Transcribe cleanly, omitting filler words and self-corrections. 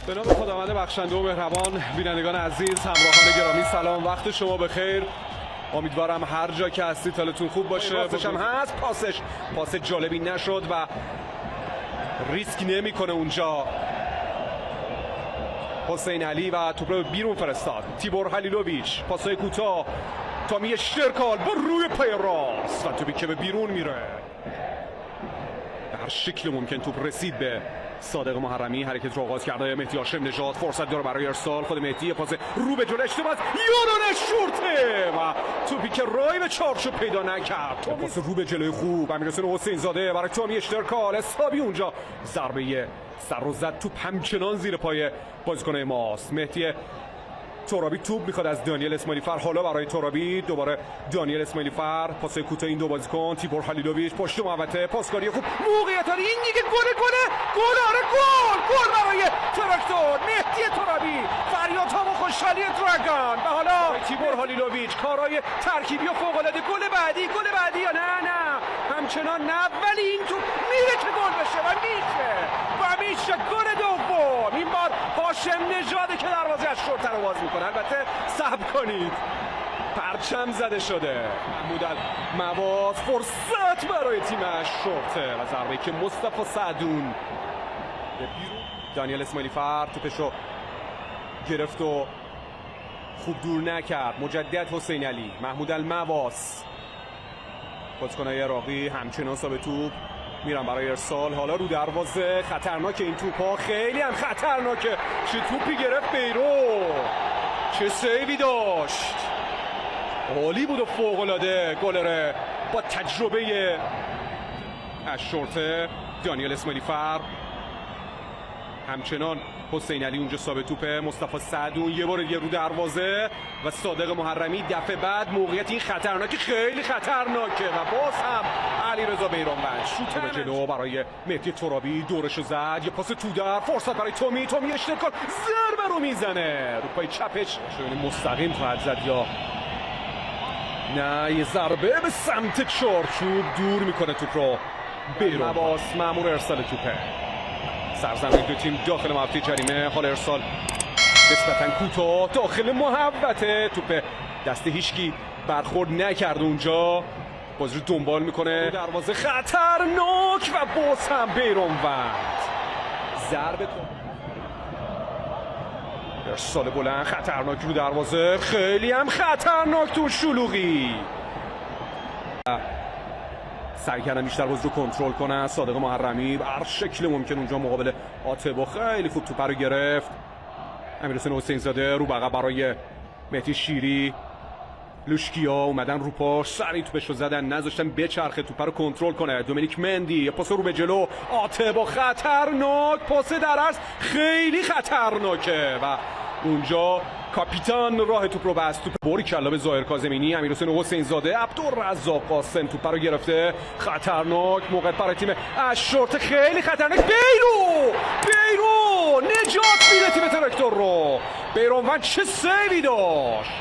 به نام خداوند بخشنده و مهربان، بینندگان عزیز، همراهان گرامی، سلام، وقت شما بخیر. امیدوارم هر جا که هستید حالتون خوب باشه. پاسش هم هست، پاس جالبی نشد و ریسک نمیکنه اونجا حسین علی و توپ رو بیرون فرستاد. تیبور هلیلوویچ، پاسای کوتاه، تامی اشترکال با روی پای راست و توپی که به بیرون میره. به هر شکل ممکن توپ رسید به صادق محرمی. حرکت رو آغاز کرده مهدی هاشم نژاد، فرصت داره برای ارسال. خود مهدی، پاس رو به جلو، اشتباه یونان شورته و توپی که رای به چارچوب پیدا نکرد. پاس رو به جلوی خوب امیرحسین حسین زاده برای تامی اشترکال، حسابی اونجا ضربه سر رو زد. توپ همچنان زیر پای بازیکن ماست. مهدی ترابی توپ میخواد از دانیل اسماعیلی فر. حالا برای ترابی، دوباره دانیل اسماعیلی فر، پاس کوتاه این دو بازیکن. تیبور هلیلوویچ پشت محوطه، پاسکاری خوب، موقعیت این دیگه گل آره گل برای تراکتور. مهدی ترابی، فریادها و خوشحالی دراگون. و حالا تیبور هلیلوویچ، کارهای ترکیبی و فوق العاده. گل بعدی یا نه همچنان نه، ولی این توپ میره که گل بشه و میشه گل دوم. این بار هاشم نژاده که دروازه از شورتر رو باز میکنه. البته صبر کنید، پرچم زده شده. محمود المواز، فرصت برای تیمش شورتر و ضربه‌ای که مصطفی سعدون به بیرون. دانیل اسماعیلی فر توپشو گرفت و خوب دور نکرد. مجدد حسین علی، محمود المواز، بازیکن‌های عراقی همچنان ثابت توپ میرن برای ارسال. حالا رو دروازه، خطرناک این توپا، خیلی هم خطرناکه. چه توپی گرفت بیرو، چه سیوی داشت، عالی بود و فوق‌العاده. گلر با تجربه از شورته. دانیل اسماعیلی فر، همچنان حسین علی اونجا ثابت توپه. مصطفی سعدون یه بار دیگه رو دروازه و صادق محرمی دفعه بعد. موقعیت این خطرناکه، خیلی خطرناکه و باز هم علیرضا بیرانوند شوت به جلو برای مهدی ترابی، دورشو زد. یه پاس تو در، فرصت برای تومی اشترکال، ضربه رو میزنه رو پای چپش. شاید مستقیم خواهد زد یا نه، یه ضربه به سمت چارچوب دور میکنه توپ رو. بیرانوند مأمور ارسال توپه. سرزمین دو تیم داخل محوطه جریمه. حال ارسال نسبتاً کوتاه داخل محوطه. توپ دست هیچکی برخورد نکرد اونجا. بازی رو دنبال میکنه. دروازه خطرناک و باز هم بیرانوند. ضربه ارسال بلند خطرناک رو دروازه، خیلی هم خطرناک تو شلوغی. سعی کردن بیشتر بازی رو کنترل کنن. صادق محرمی به هر شکل ممکن اونجا مقابل آتبا خیلی خوب توپ رو گرفت. امیرحسین حسین زاده رو بقا برای مهدی شیری. لوشکیا اومدن رو پاش، سری توپش رو زدن، نذاشتن بچرخه، توپ رو کنترل کنه. دومینیک مندی، پاس رو به جلو، آتبا خطرناک، پاس در عرض خیلی خطرناکه و اونجا کاپیتان راه توپ رو بست. توپ باری کلا به ظاهر کاظمینی. امیرحسین حسین زاده، عبدالرزاق قاسم توپ رو گرفته. خطرناک موقع برای تیم اشورت، خیلی خطرناک. بیرو نجات میده تیم تراکتور رو. بیرانوند چه سیوی داشت.